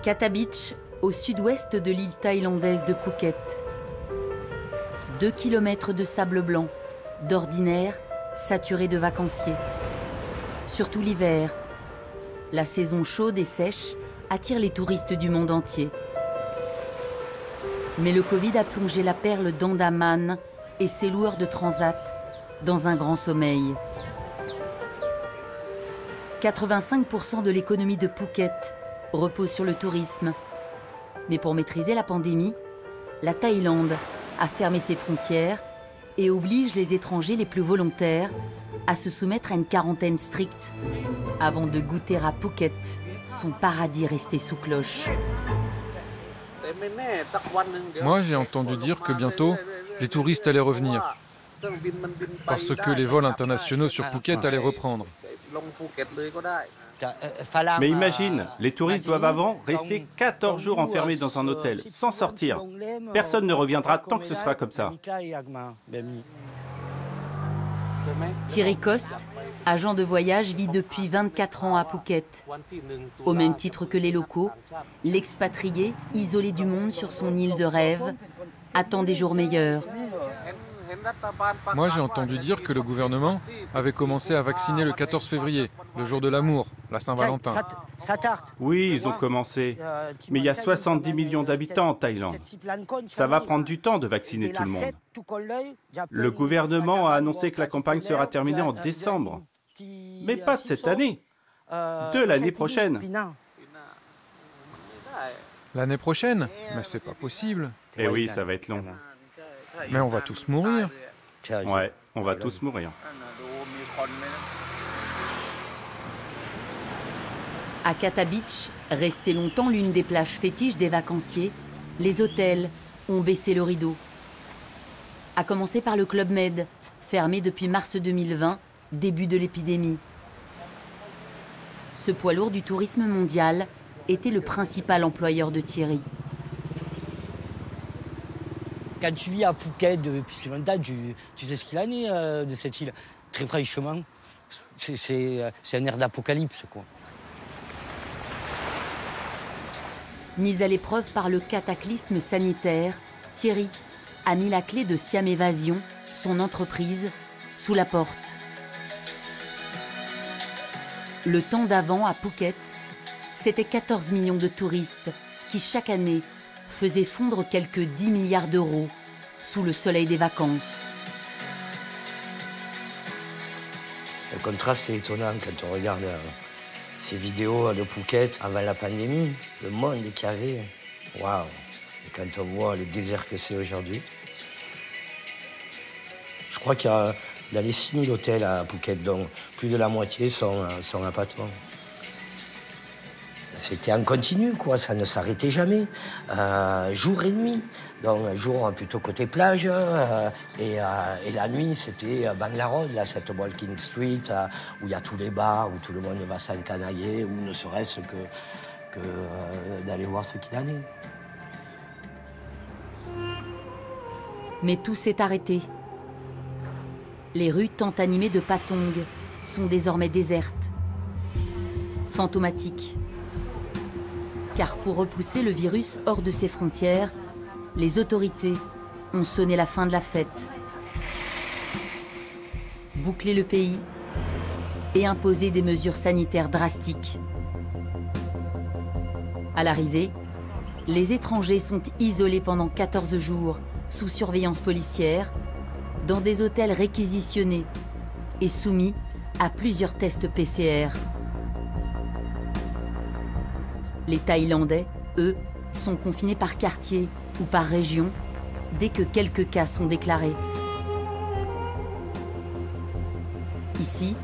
Kata Beach, au sud-ouest de l'île thaïlandaise de Phuket. 2 kilomètres de sable blanc, d'ordinaire saturé de vacanciers. Surtout l'hiver, la saison chaude et sèche attire les touristes du monde entier. Mais le Covid a plongé la perle d'Andaman et ses loueurs de transat dans un grand sommeil. 85% de l'économie de Phuket repose sur le tourisme. Mais pour maîtriser la pandémie, la Thaïlande a fermé ses frontières et oblige les étrangers les plus volontaires à se soumettre à une quarantaine stricte avant de goûter à Phuket, son paradis resté sous cloche. Moi, j'ai entendu dire que bientôt, les touristes allaient revenir, parce que les vols internationaux sur Phuket allaient reprendre. Mais imagine, les touristes doivent avant rester 14 jours enfermés dans un hôtel, sans sortir. Personne ne reviendra tant que ce sera comme ça. Thierry Coste, agent de voyage, vit depuis 24 ans à Phuket. Au même titre que les locaux, l'expatrié, isolé du monde sur son île de rêve, attend des jours meilleurs. Moi, j'ai entendu dire que le gouvernement avait commencé à vacciner le 14 février, le jour de l'amour, la Saint-Valentin. Oui, ils ont commencé. Mais il y a 70 millions d'habitants en Thaïlande. Ça va prendre du temps de vacciner tout le monde. Le gouvernement a annoncé que la campagne sera terminée en décembre. Mais pas de cette année, de l'année prochaine. L'année prochaine? Mais c'est pas possible. Eh oui, ça va être long. Mais on va tous mourir. Ouais, on va tous mourir. À Kata Beach, restée longtemps l'une des plages fétiches des vacanciers, les hôtels ont baissé le rideau. À commencer par le Club Med, fermé depuis mars 2020, début de l'épidémie. Ce poids lourd du tourisme mondial était le principal employeur de Thierry. Quand tu vis à Phuket depuis si longtemps, tu sais ce qu'il en est de cette île. Très franchement, c'est un air d'apocalypse, quoi. Mis à l'épreuve par le cataclysme sanitaire, Thierry a mis la clé de Siam Évasion, son entreprise, sous la porte. Le temps d'avant, à Phuket, c'était 14 millions de touristes qui, chaque année, faisaient fondre quelques 10 milliards d'euros sous le soleil des vacances. Le contraste est étonnant quand on regarde ces vidéos de Phuket avant la pandémie. Le monde qu'il y avait, waouh! Et quand on voit le désert que c'est aujourd'hui, je crois qu'il y a dans les 6000 hôtels à Phuket, donc plus de la moitié sont à Patong. C'était en continu, quoi, ça ne s'arrêtait jamais, jour et nuit. Donc, jour plutôt côté plage, et la nuit, c'était Bangla-Road, là, cette Walking Street, où il y a tous les bars, où tout le monde va s'encanailler, ou ne serait-ce que d'aller voir ce qu'il en est. Mais tout s'est arrêté. Les rues tant animées de Patong sont désormais désertes, fantomatiques. Car pour repousser le virus hors de ses frontières, les autorités ont sonné la fin de la fête, bouclé le pays et imposé des mesures sanitaires drastiques. À l'arrivée, les étrangers sont isolés pendant 14 jours sous surveillance policière, dans des hôtels réquisitionnés et soumis à plusieurs tests PCR. Les Thaïlandais, eux, sont confinés par quartier ou par région dès que quelques cas sont déclarés. Ici,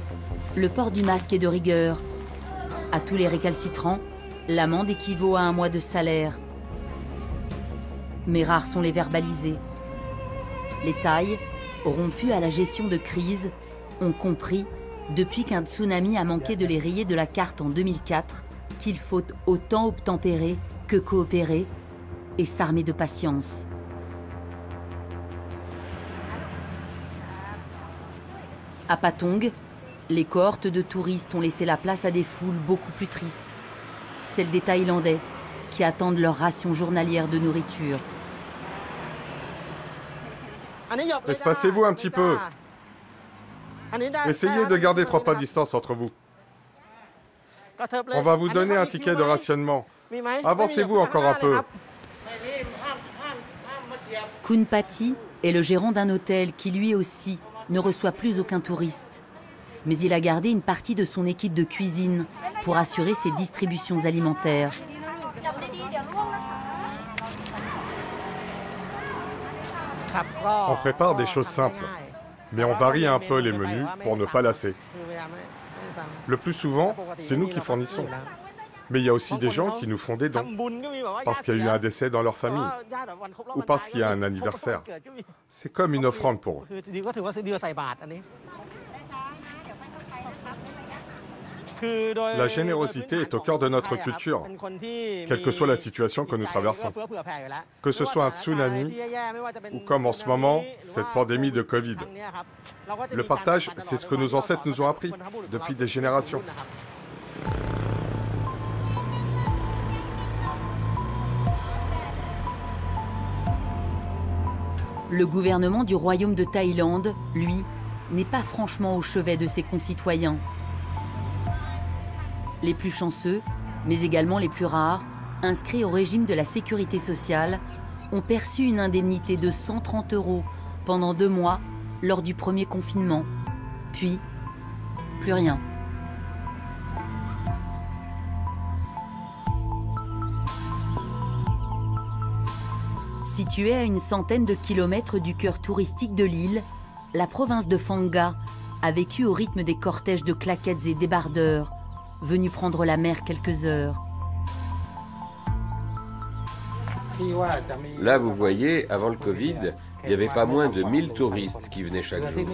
le port du masque est de rigueur. À tous les récalcitrants, l'amende équivaut à 1 mois de salaire. Mais rares sont les verbalisés. Les Thaïs, rompus à la gestion de crise, ont compris, depuis qu'un tsunami a manqué de les rayer de la carte en 2004, qu'il faut autant obtempérer que coopérer et s'armer de patience. À Patong, les cohortes de touristes ont laissé la place à des foules beaucoup plus tristes, celles des Thaïlandais, qui attendent leur ration journalière de nourriture. Espacez-vous un petit peu. Essayez de garder 3 pas de distance entre vous. On va vous donner un ticket de rationnement. Avancez-vous encore un peu. Kunpati est le gérant d'un hôtel qui lui aussi ne reçoit plus aucun touriste. Mais il a gardé une partie de son équipe de cuisine pour assurer ses distributions alimentaires. On prépare des choses simples, mais on varie un peu les menus pour ne pas lasser. Le plus souvent, c'est nous qui fournissons. Mais il y a aussi des gens qui nous font des dons, parce qu'il y a eu un décès dans leur famille, ou parce qu'il y a un anniversaire. C'est comme une offrande pour eux. La générosité est au cœur de notre culture, quelle que soit la situation que nous traversons. Que ce soit un tsunami, ou comme en ce moment, cette pandémie de Covid. Le partage, c'est ce que nos ancêtres nous ont appris depuis des générations. Le gouvernement du royaume de Thaïlande, lui, n'est pas franchement au chevet de ses concitoyens. Les plus chanceux, mais également les plus rares, inscrits au régime de la sécurité sociale, ont perçu une indemnité de 130 € pendant 2 mois lors du premier confinement. Puis, plus rien. Située à une centaine de kilomètres du cœur touristique de l'île, la province de Phang Nga a vécu au rythme des cortèges de claquettes et débardeurs, venus prendre la mer quelques heures. Là, vous voyez, avant le Covid, il n'y avait pas moins de 1000 touristes qui venaient chaque jour.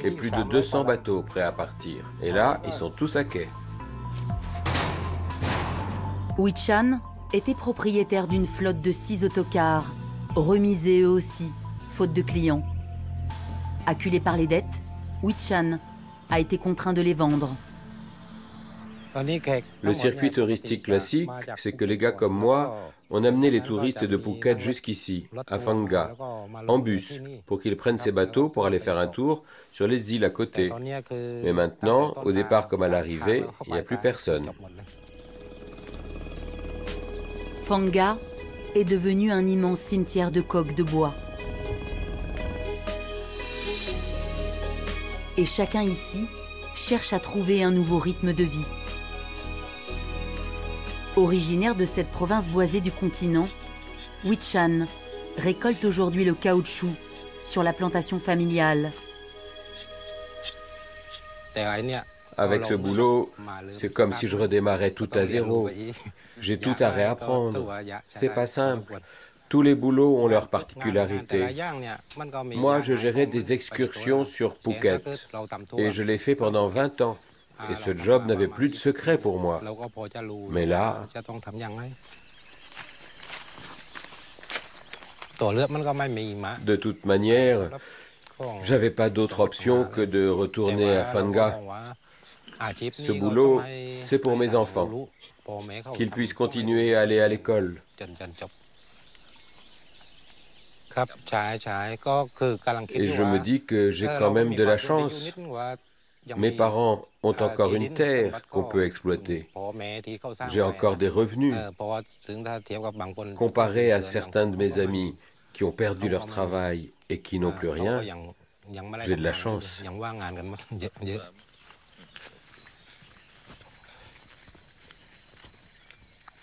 Et plus de 200 bateaux prêts à partir. Et là, ils sont tous à quai. Wichan était propriétaire d'une flotte de 6 autocars, remisés eux aussi, faute de clients. Acculé par les dettes, Wichan a été contraint de les vendre. Le circuit touristique classique, c'est que les gars comme moi, on amenait les touristes de Phuket jusqu'ici, à Phang Nga, en bus, pour qu'ils prennent ces bateaux pour aller faire un tour sur les îles à côté. Mais maintenant, au départ comme à l'arrivée, il n'y a plus personne. Phang Nga est devenu un immense cimetière de coques de bois. Et chacun ici cherche à trouver un nouveau rythme de vie. Originaire de cette province boisée du continent, Wichan récolte aujourd'hui le caoutchouc sur la plantation familiale. Avec ce boulot, c'est comme si je redémarrais tout à zéro. J'ai tout à réapprendre. C'est pas simple. Tous les boulots ont leurs particularités. Moi, je gérais des excursions sur Phuket et je l'ai fait pendant 20 ans. Et ce job n'avait plus de secret pour moi. Mais là... De toute manière, j'avais pas d'autre option que de retourner à Phang Nga. Ce boulot, c'est pour mes enfants, qu'ils puissent continuer à aller à l'école. Et je me dis que j'ai quand même de la chance. Mes parents ont encore une terre qu'on peut exploiter. J'ai encore des revenus. Comparé à certains de mes amis qui ont perdu leur travail et qui n'ont plus rien, j'ai de la chance.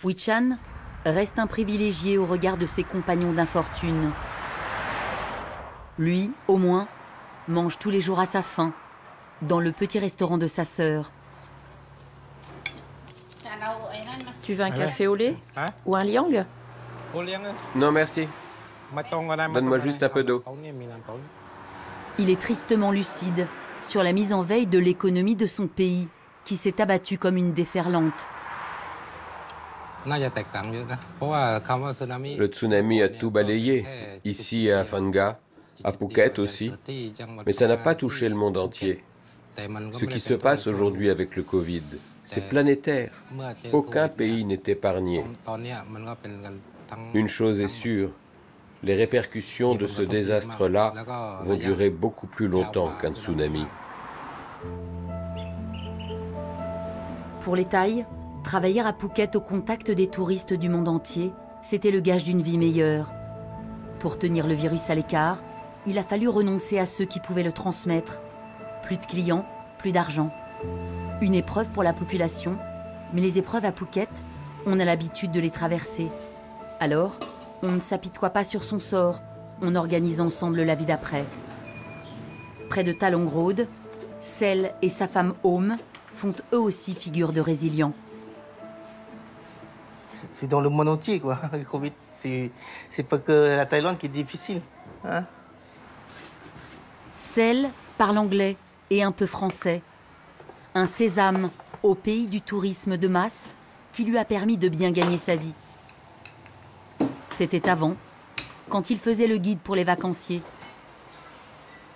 Wichan reste un privilégié au regard de ses compagnons d'infortune. Lui, au moins, mange tous les jours à sa faim, dans le petit restaurant de sa sœur. Tu veux un café au lait ou un liang? Non, merci. Donne-moi juste un peu d'eau. Il est tristement lucide sur la mise en veille de l'économie de son pays, qui s'est abattue comme une déferlante. Le tsunami a tout balayé, ici à Phang Nga, à Phuket aussi, mais ça n'a pas touché le monde entier. Ce qui se passe aujourd'hui avec le Covid, c'est planétaire. Aucun pays n'est épargné. Une chose est sûre, les répercussions de ce désastre-là vont durer beaucoup plus longtemps qu'un tsunami. Pour les Thaïs, travailler à Phuket au contact des touristes du monde entier, c'était le gage d'une vie meilleure. Pour tenir le virus à l'écart, il a fallu renoncer à ceux qui pouvaient le transmettre. Plus de clients, plus d'argent. Une épreuve pour la population, mais les épreuves à Phuket, on a l'habitude de les traverser. Alors, on ne s'apitoie pas sur son sort, on organise ensemble la vie d'après. Près de Talong Road, Sel et sa femme Home font eux aussi figure de résilients. C'est dans le monde entier, quoi, le Covid. C'est pas que la Thaïlande qui est difficile. Hein? Sel parle anglais et un peu français. Un sésame au pays du tourisme de masse qui lui a permis de bien gagner sa vie. C'était avant, quand il faisait le guide pour les vacanciers.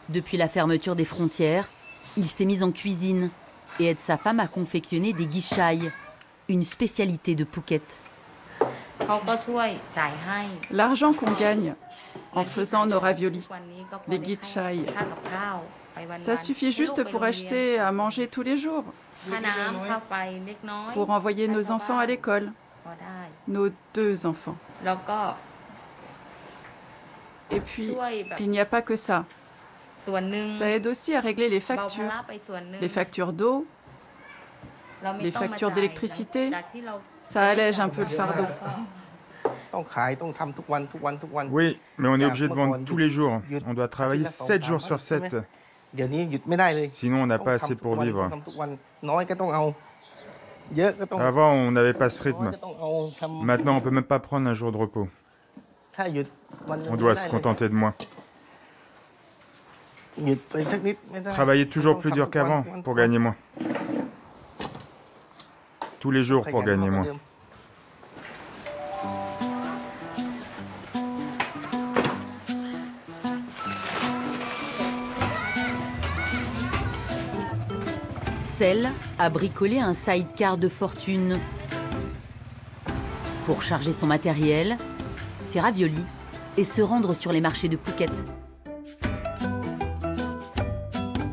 Depuis la fermeture des frontières, il s'est mis en cuisine et aide sa femme à confectionner des guichailles, une spécialité de Phuket. L'argent qu'on gagne en faisant nos raviolis, les guichailles, ça suffit juste pour acheter à manger tous les jours, pour envoyer nos enfants à l'école, nos 2 enfants. Et puis, il n'y a pas que ça. Ça aide aussi à régler les factures d'eau, les factures d'électricité. Ça allège un peu le fardeau. Oui, mais on est obligé de vendre tous les jours. On doit travailler 7 jours sur 7. Sinon, on n'a pas assez pour vivre. Avant, on n'avait pas ce rythme. Maintenant, on ne peut même pas prendre un jour de repos. On doit se contenter de moins. Travailler toujours plus dur qu'avant pour gagner moins. Tous les jours pour gagner moins. Sel a bricolé un sidecar de fortune pour charger son matériel, ses raviolis et se rendre sur les marchés de Phuket.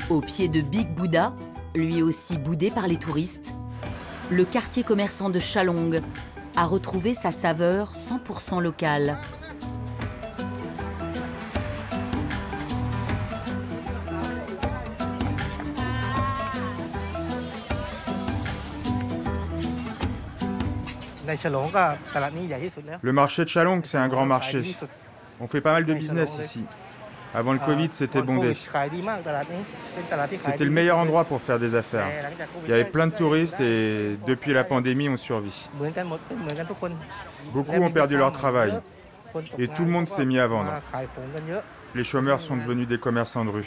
Au pied de Big Buddha, lui aussi boudé par les touristes, le quartier commerçant de Chalong a retrouvé sa saveur 100% locale. Le marché de Chalong, c'est un grand marché. On fait pas mal de business ici. Avant le Covid, c'était bondé. C'était le meilleur endroit pour faire des affaires. Il y avait plein de touristes et depuis la pandémie, on survit. Beaucoup ont perdu leur travail et tout le monde s'est mis à vendre. Les chômeurs sont devenus des commerçants de rue.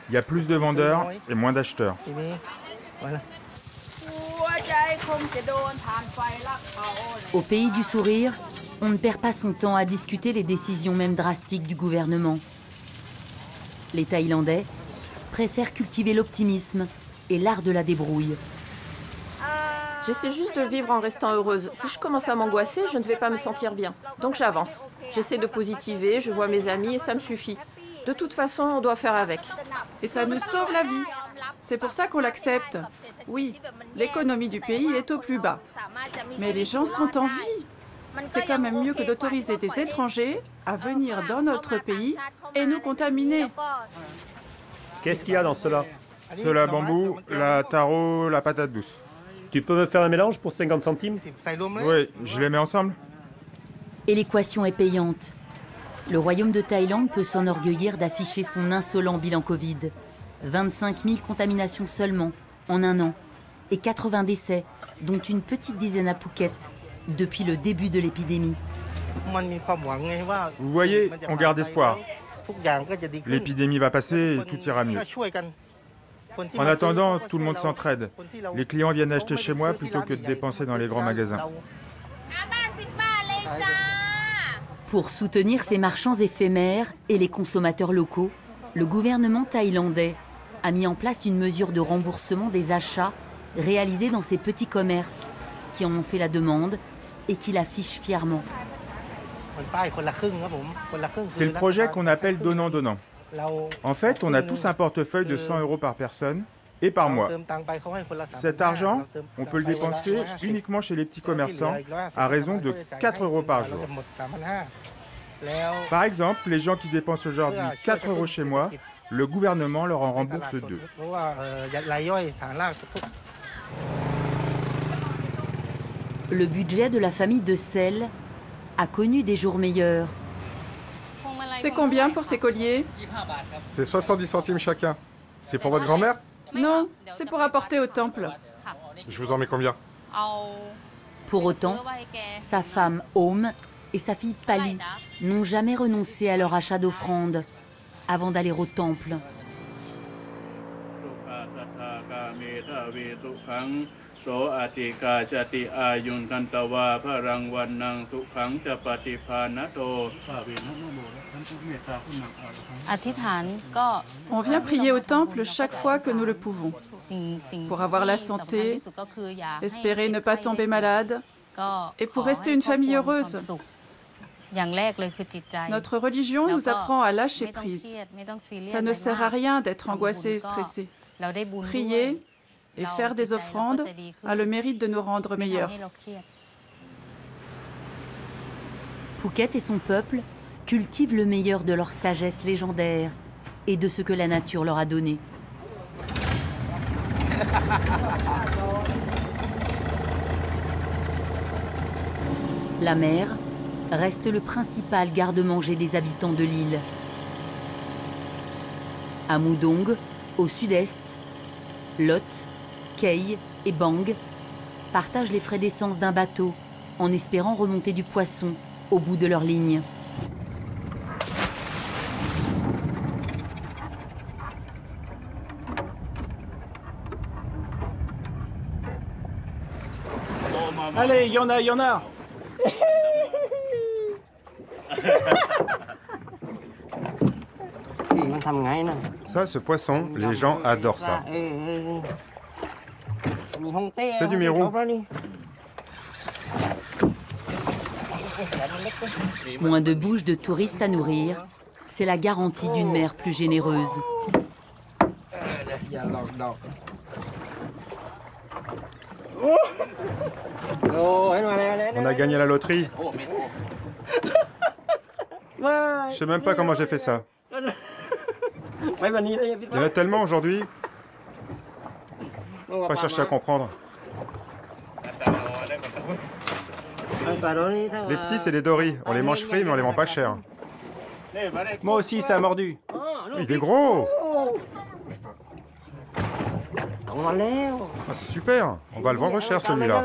Il y a plus de vendeurs et moins d'acheteurs. Au pays du sourire, on ne perd pas son temps à discuter les décisions même drastiques du gouvernement. Les Thaïlandais préfèrent cultiver l'optimisme et l'art de la débrouille. J'essaie juste de vivre en restant heureuse. Si je commence à m'angoisser, je ne vais pas me sentir bien. Donc j'avance. J'essaie de positiver, je vois mes amis et ça me suffit. De toute façon, on doit faire avec. Et ça nous sauve la vie. C'est pour ça qu'on l'accepte. Oui, l'économie du pays est au plus bas. Mais les gens sont en vie. C'est quand même mieux que d'autoriser des étrangers à venir dans notre pays et nous contaminer. Qu'est-ce qu'il y a dans cela? Cela bambou, la taro, la patate douce. Tu peux me faire un mélange pour 50 centimes? Oui, je les mets ensemble. Et l'équation est payante. Le royaume de Thaïlande peut s'enorgueillir d'afficher son insolent bilan Covid. 25 000 contaminations seulement, en un an. Et 80 décès, dont une petite dizaine à Phuket, depuis le début de l'épidémie. Vous voyez, on garde espoir. L'épidémie va passer et tout ira mieux. En attendant, tout le monde s'entraide. Les clients viennent acheter chez moi plutôt que de dépenser dans les grands magasins. Pour soutenir ces marchands éphémères et les consommateurs locaux, le gouvernement thaïlandais a mis en place une mesure de remboursement des achats réalisés dans ces petits commerces qui en ont fait la demande et qui l'affichent fièrement. C'est le projet qu'on appelle donnant-donnant. En fait, on a tous un portefeuille de 100 € par personne et par mois. Cet argent, on peut le dépenser uniquement chez les petits commerçants à raison de 4 € par jour. Par exemple, les gens qui dépensent aujourd'hui 4 € chez moi, le gouvernement leur en rembourse 2. Le budget de la famille de Sel a connu des jours meilleurs. C'est combien pour ces colliers? C'est 70 centimes chacun. C'est pour votre grand-mère? Non, c'est pour apporter au temple. Je vous en mets combien? Pour autant, sa femme Aum et sa fille Pali n'ont jamais renoncé à leur achat d'offrandes avant d'aller au temple. On vient prier au temple chaque fois que nous le pouvons, pour avoir la santé, espérer ne pas tomber malade et pour rester une famille heureuse. Notre religion nous apprend à lâcher prise. Ça ne sert à rien d'être angoissé et stressé. Prier et faire des offrandes a le mérite de nous rendre meilleurs. Phuket et son peuple cultivent le meilleur de leur sagesse légendaire et de ce que la nature leur a donné. La mer reste le principal garde-manger des habitants de l'île. À Mudong, au sud-est, Lot, Kei et Bang partagent les frais d'essence d'un bateau en espérant remonter du poisson au bout de leur ligne. Allez, il y en a, il y en a. Ça, ce poisson, les gens adorent ça. C'est du mérou. Moins de bouches de touristes à nourrir, c'est la garantie d'une mer plus généreuse. On a gagné la loterie. Je sais même pas comment j'ai fait ça. Il y en a tellement aujourd'hui. Pas chercher à comprendre. Les petits, c'est des doris. On les mange frits, mais on les vend pas cher. Moi aussi, ça a mordu. Il est gros. Ah, c'est super. On va le vendre cher, celui-là.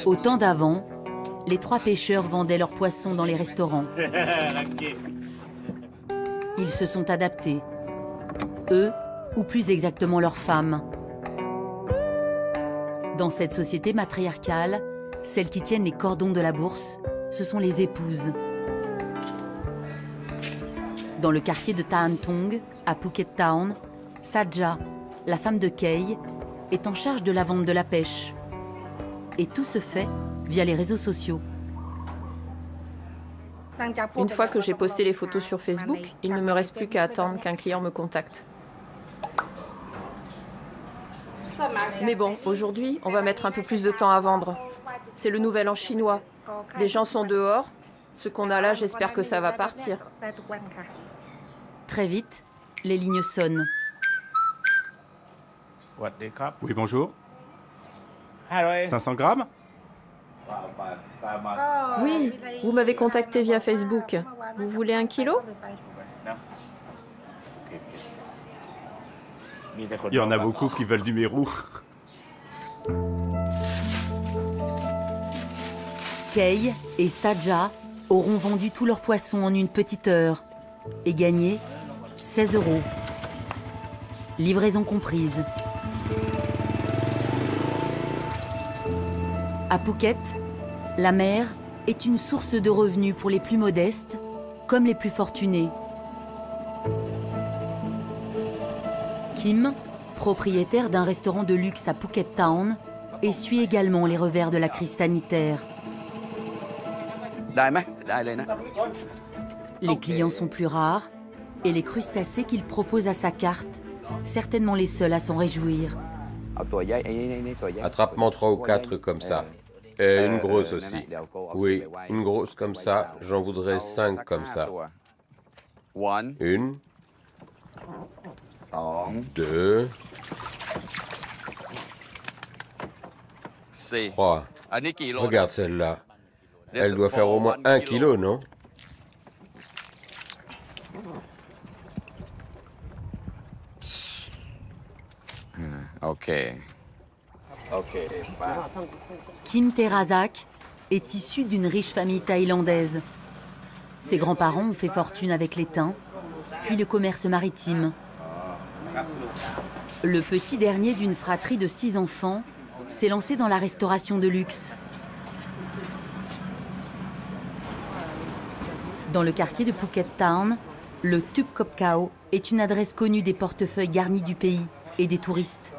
Au temps d'avant, les 3 pêcheurs vendaient leurs poissons dans les restaurants. Ils se sont adaptés. Eux, ou plus exactement leurs femmes. Dans cette société matriarcale, celles qui tiennent les cordons de la bourse, ce sont les épouses. Dans le quartier de Than Thong, à Phuket Town, Saja, la femme de Kei, est en charge de la vente de la pêche. Et tout se fait via les réseaux sociaux. Une fois que j'ai posté les photos sur Facebook, il ne me reste plus qu'à attendre qu'un client me contacte. Mais bon, aujourd'hui, on va mettre un peu plus de temps à vendre. C'est le nouvel an chinois. Les gens sont dehors. Ce qu'on a là, j'espère que ça va partir. Très vite, les lignes sonnent. Oui, bonjour. 500 grammes? Oui, vous m'avez contacté via Facebook. Vous voulez 1 kilo? Il y en a beaucoup qui veulent du mérou. Kei et Saja auront vendu tous leurs poissons en une petite heure et gagné 16 €. Livraison comprise. À Phuket, la mer est une source de revenus pour les plus modestes comme les plus fortunés. Kim, propriétaire d'un restaurant de luxe à Phuket Town, essuie également les revers de la crise sanitaire. Les clients sont plus rares et les crustacés qu'il propose à sa carte, certainement les seuls à s'en réjouir. Attrape-moi 3 ou 4 comme ça. Et une grosse aussi. Oui, une grosse comme ça. J'en voudrais 5 comme ça. 1, 2, 3. Regarde celle-là. Elle doit faire au moins 1 kilo, non? Kim Therazak est issu d'une riche famille thaïlandaise. Ses grands-parents ont fait fortune avec les thym, puis le commerce maritime. Le petit dernier d'une fratrie de 6 enfants s'est lancé dans la restauration de luxe. Dans le quartier de Phuket Town, le Tup Kop Khao est une adresse connue des portefeuilles garnis du pays et des touristes.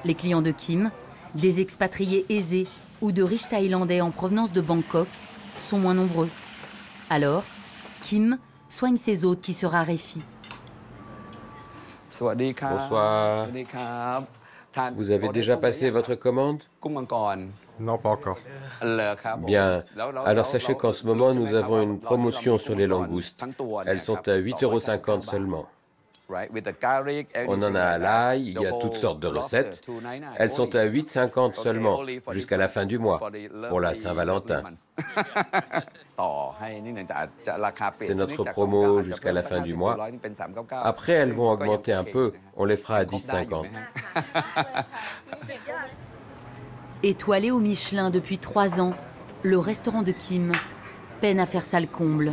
Les clients de Kim, des expatriés aisés ou de riches Thaïlandais en provenance de Bangkok, sont moins nombreux. Alors, Kim soigne ses hôtes qui se raréfient. Bonsoir. Vous avez déjà passé votre commande? Non, pas encore. Bien. Alors sachez qu'en ce moment, nous avons une promotion sur les langoustes. Elles sont à 8,50 € seulement. On en a à l'ail, il y a toutes sortes de recettes. Elles sont à 8,50 € seulement, jusqu'à la fin du mois, pour la Saint-Valentin. C'est notre promo jusqu'à la fin du mois. Après, elles vont augmenter un peu, on les fera à 10,50 €. Étoilé au Michelin depuis 3 ans, le restaurant de Kim peine à faire salle comble.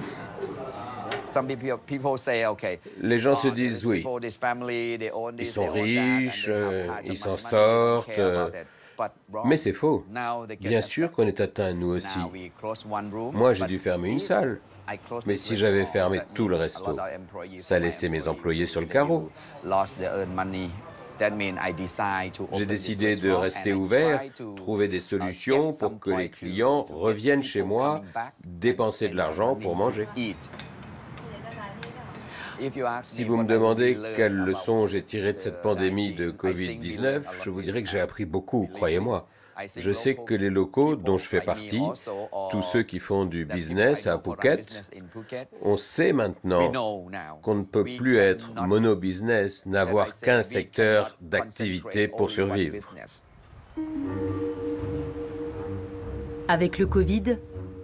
Les gens se disent oui, ils sont riches, ils s'en sortent, mais c'est faux. Bien sûr qu'on est atteint, nous aussi. Moi, j'ai dû fermer une salle, mais si j'avais fermé tout le resto, ça laissait mes employés sur le carreau. J'ai décidé de rester ouvert, trouver des solutions pour que les clients reviennent chez moi, dépenser de l'argent pour manger. Si vous me demandez quelles leçons j'ai tirées de cette pandémie de Covid-19, je vous dirais que j'ai appris beaucoup, croyez-moi. Je sais que les locaux dont je fais partie, tous ceux qui font du business à Phuket, on sait maintenant qu'on ne peut plus être mono-business, n'avoir qu'un secteur d'activité pour survivre. Avec le Covid,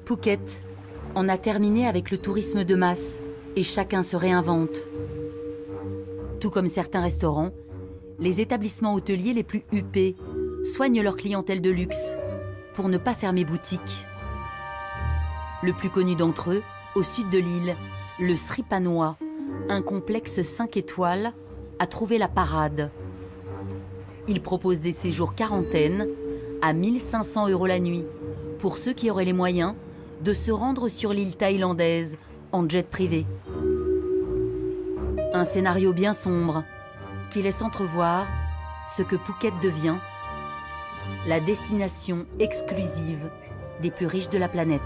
Phuket en a terminé avec le tourisme de masse et chacun se réinvente. Tout comme certains restaurants, les établissements hôteliers les plus huppés soignent leur clientèle de luxe pour ne pas fermer boutique. Le plus connu d'entre eux, au sud de l'île, le Sripanoa, un complexe 5 étoiles, a trouvé la parade. Il propose des séjours quarantaine à 1 500 € la nuit pour ceux qui auraient les moyens de se rendre sur l'île thaïlandaise en jet privé. Un scénario bien sombre qui laisse entrevoir ce que Phuket devient, la destination exclusive des plus riches de la planète.